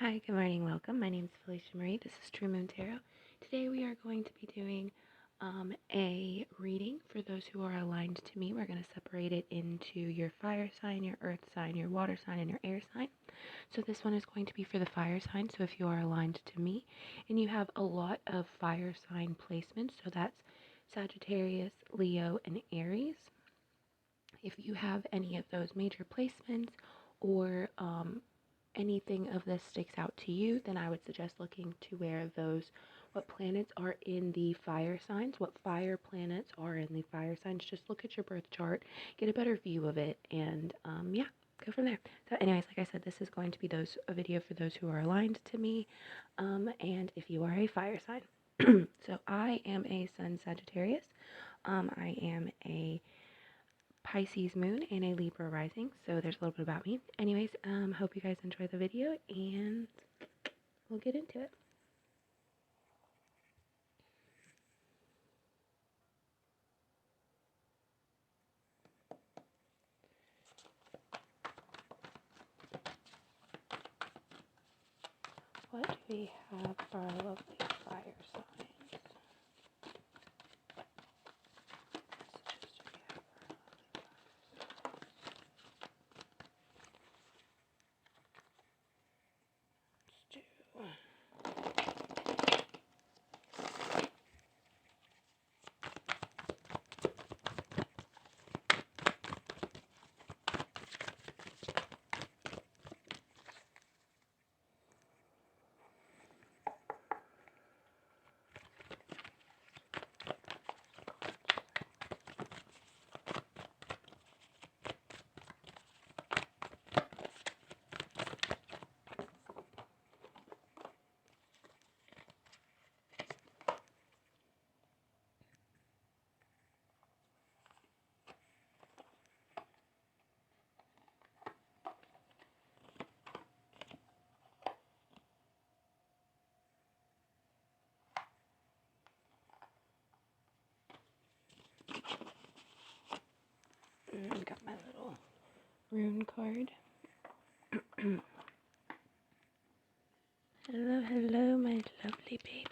Hi, good morning, welcome. My name is FeleciaMarie. This is True Moon Tarot. Today we are going to be doing a reading for those who are aligned to me. We're going to separate it into your fire sign, your earth sign, your water sign, and your air sign. So this one is going to be for the fire sign. So if you are aligned to me and you have a lot of fire sign placements, so that's Sagittarius, Leo, and Aries. If you have any of those major placements or anything of this sticks out to you, then I would suggest looking to where what planets are in the fire signs, what fire planets are in the fire signs. Just look at your birth chart, get a better view of it, and yeah, go from there. So anyways, like I said, this is going to be a video for those who are aligned to me, and if you are a fire sign. So I am a Sun Sagittarius. I am a Pisces moon and a Libra rising, so there's a little bit about me. Anyways, hope you guys enjoy the video and we'll get into it. What do we have for our lovely fire signs? Got my little rune card. Hello, hello, my lovely babies.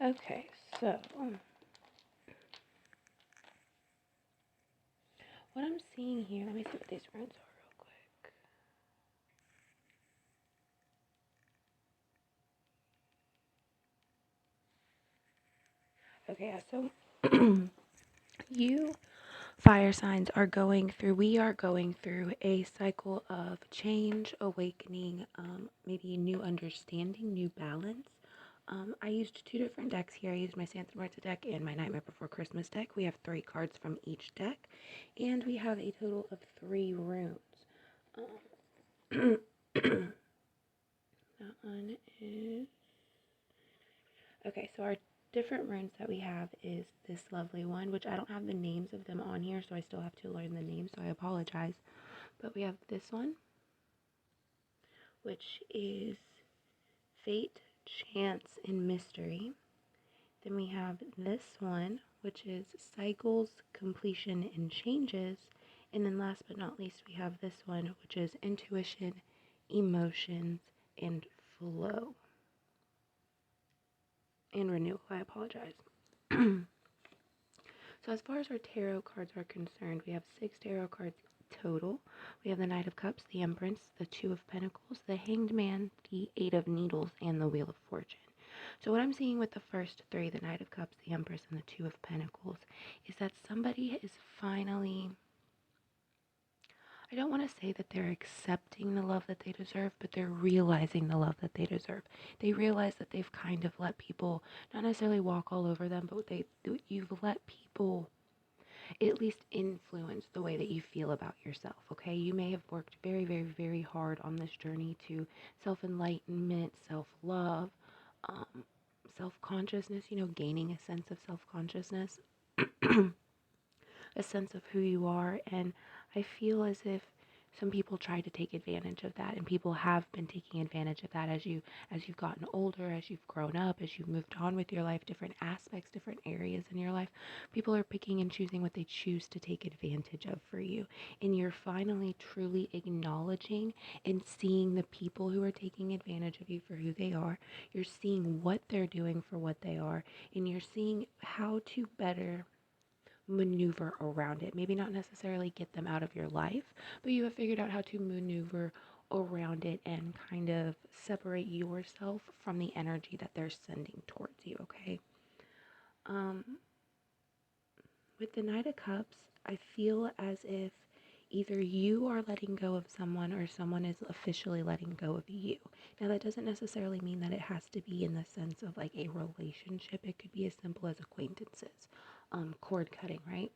Okay, so what I'm seeing here, let me see what these runes are real quick. Okay, yeah, so you fire signs we are going through a cycle of change, awakening, maybe new understanding, new balance. I used two different decks here. I used my Santa Marta deck and my Nightmare Before Christmas deck. We have 3 cards from each deck, and we have a total of 3 runes. That one is... Okay, so our different runes that we have is this lovely one, which I don't have the names of them on here, so I still have to learn the names, so I apologize. But we have this one, which is Fate, Chance, and Mystery. Then we have this one, which is Cycles, Completion, and Changes. And then last but not least, we have this one, which is Intuition, Emotions, and Flow. And Renewal, I apologize. So as far as our tarot cards are concerned, we have 6 tarot cards total. We have the Knight of Cups, the Empress, the Two of Pentacles, the Hanged Man, the Eight of Needles, and the Wheel of Fortune. So what I'm seeing with the first 3, the Knight of Cups, the Empress, and the Two of Pentacles, is that somebody is finally I don't want to say that they're accepting the love that they deserve, but they're realizing the love that they deserve. They realize that they've kind of let people not necessarily walk all over them, but you've let people at least influence the way that you feel about yourself, okay? You may have worked very, very, very hard on this journey to self-enlightenment, self-love, um, self-consciousness, gaining a sense of self-consciousness, a sense of who you are. And I feel as if some people try to take advantage of that, and people have been taking advantage of that as you've gotten older, as you've grown up, as you've moved on with your life, different aspects, different areas in your life. People are picking and choosing what they choose to take advantage of for you. And you're finally truly acknowledging and seeing the people who are taking advantage of you for who they are. You're seeing what they're doing for what they are, and you're seeing how to better maneuver around it. Maybe not necessarily get them out of your life, but you have figured out how to maneuver around it and kind of separate yourself from the energy that they're sending towards you, okay? Um, with the Knight of Cups, I feel as if either you are letting go of someone or someone is officially letting go of you. Now, that doesn't necessarily mean that it has to be in the sense of like a relationship. It could be as simple as acquaintances, cord cutting, right?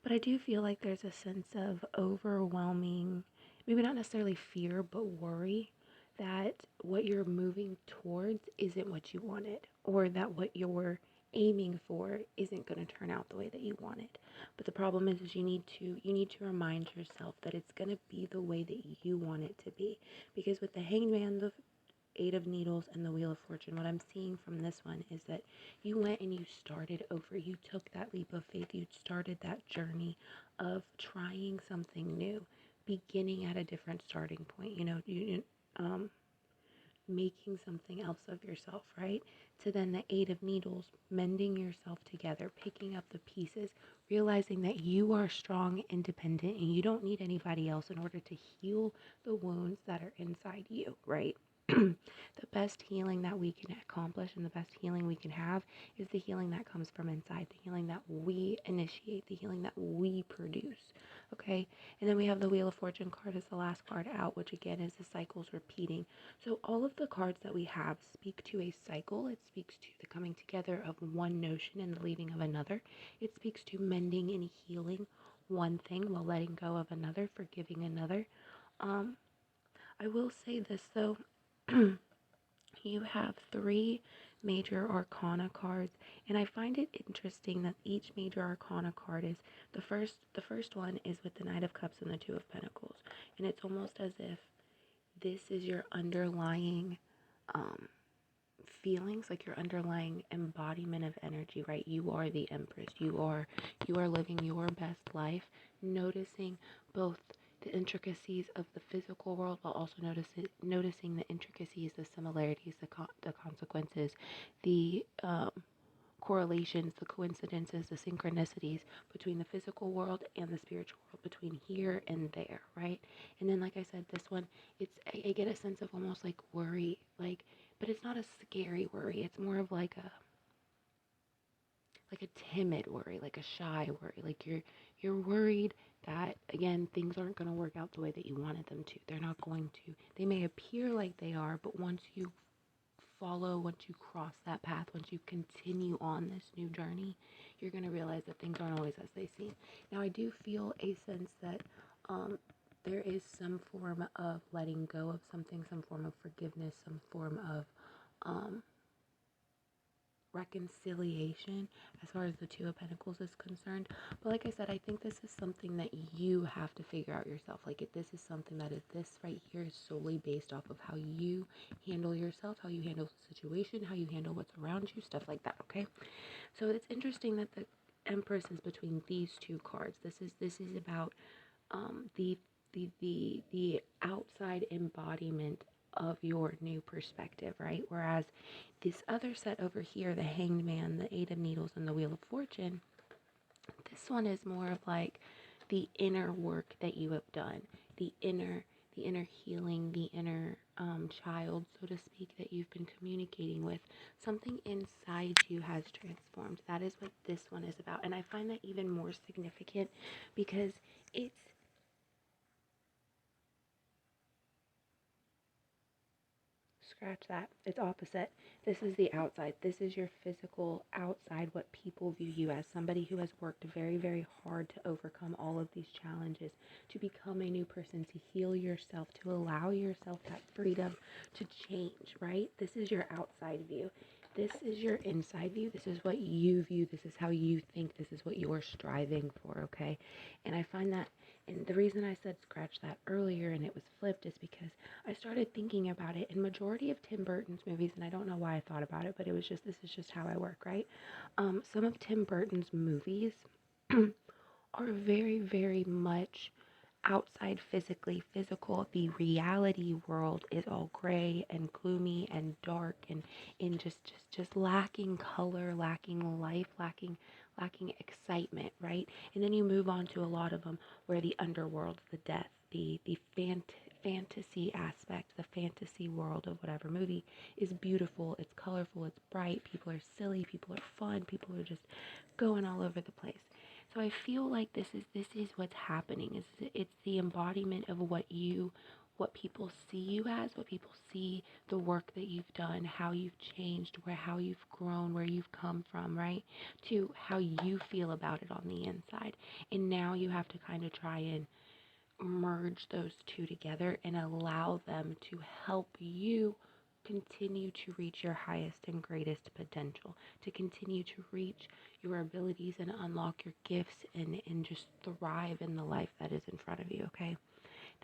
But I do feel like there's a sense of overwhelming, maybe not necessarily fear, but worry that what you're moving towards isn't what you wanted, or that what you're aiming for isn't going to turn out the way that you want it. But the problem is you need to remind yourself that it's going to be the way that you want it to be. Because with the Hanged Man, the Eight of Needles, and the Wheel of Fortune, what I'm seeing from this one is that you went and you started over. You took that leap of faith. You started that journey of trying something new, beginning at a different starting point. Making something else of yourself, right? To then the Eight of Needles, mending yourself together, picking up the pieces, realizing that you are strong, independent, and you don't need anybody else in order to heal the wounds that are inside you, right? The best healing that we can accomplish and the best healing we can have is the healing that comes from inside, the healing that we initiate, the healing that we produce, okay? And then we have the Wheel of Fortune card as the last card out, which again is the cycles repeating. So all of the cards that we have speak to a cycle. It speaks to the coming together of one notion and the leaving of another. It speaks to mending and healing one thing while letting go of another, forgiving another. I will say this though. You have three major arcana cards, and I find it interesting that each major arcana card is the first one is with the Knight of Cups and the Two of Pentacles, and it's almost as if this is your underlying feelings, like your underlying embodiment of energy, right? You are the Empress. You are living your best life, noticing both the intricacies of the physical world while also noticing the intricacies, the similarities, the consequences, the correlations, the coincidences, the synchronicities between the physical world and the spiritual world, between here and there, right? And then, like I said, this one, I get a sense of almost like worry, but it's not a scary worry. It's more of like a timid worry, like a shy worry. Like you're worried that, again, things aren't going to work out the way that you wanted them to. They're not going to. They may appear like they are, but once you cross that path, once you continue on this new journey, you're going to realize that things aren't always as they seem. Now, I do feel a sense that there is some form of letting go of something, some form of forgiveness, some form of reconciliation as far as the Two of Pentacles is concerned. But like I said, I think this is something that you have to figure out yourself. Like, if this is something that is, this right here is solely based off of how you handle yourself, how you handle the situation, how you handle what's around you, stuff like that, okay? So it's interesting that the Empress is between these two cards. This is about the outside embodiment of your new perspective, right? Whereas this other set over here, the Hanged Man, the Eight of Needles, and the Wheel of Fortune, this one is more of like the inner work that you have done, the inner healing, the inner child, so to speak, that you've been communicating with. Something inside you has transformed. That is what this one is about. And I find that even more significant because it's scratch that. It's opposite. This is the outside. This is your physical outside, what people view you as. Somebody who has worked very, very hard to overcome all of these challenges, to become a new person, to heal yourself, to allow yourself that freedom to change, right? This is your outside view. This is your inside view. This is what you view. This is how you think. This is what you're striving for, okay? And I find that, and the reason I said scratch that earlier and it was flipped is because I started thinking about it in majority of Tim Burton's movies, and I don't know why I thought about it, but it was just, this is just how I work, right? Some of Tim Burton's movies are very, very much outside physically physical. The reality world is all gray and gloomy and dark and in just lacking color, lacking life, lacking excitement, right? And then you move on to a lot of them where the underworld, the death, the fantasy aspect, the fantasy world of whatever movie is beautiful, it's colorful, it's bright, people are silly, people are fun, people are just going all over the place. So I feel like this is what's happening. It's the embodiment of what people see you as, what people see the work that you've done, how you've changed, how you've grown, where you've come from, right? To how you feel about it on the inside. And now you have to kind of try and merge those two together and allow them to help you continue to reach your highest and greatest potential, to continue to reach your abilities and unlock your gifts and just thrive in the life that is in front of you, okay?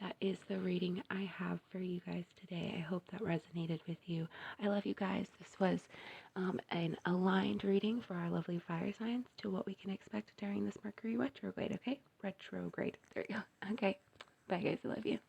That is the reading I have for you guys today. I hope that resonated with you. I love you guys. This was an aligned reading for our lovely fire signs to what we can expect during this Mercury retrograde, okay? Retrograde. There you go. Okay. Bye, guys. I love you.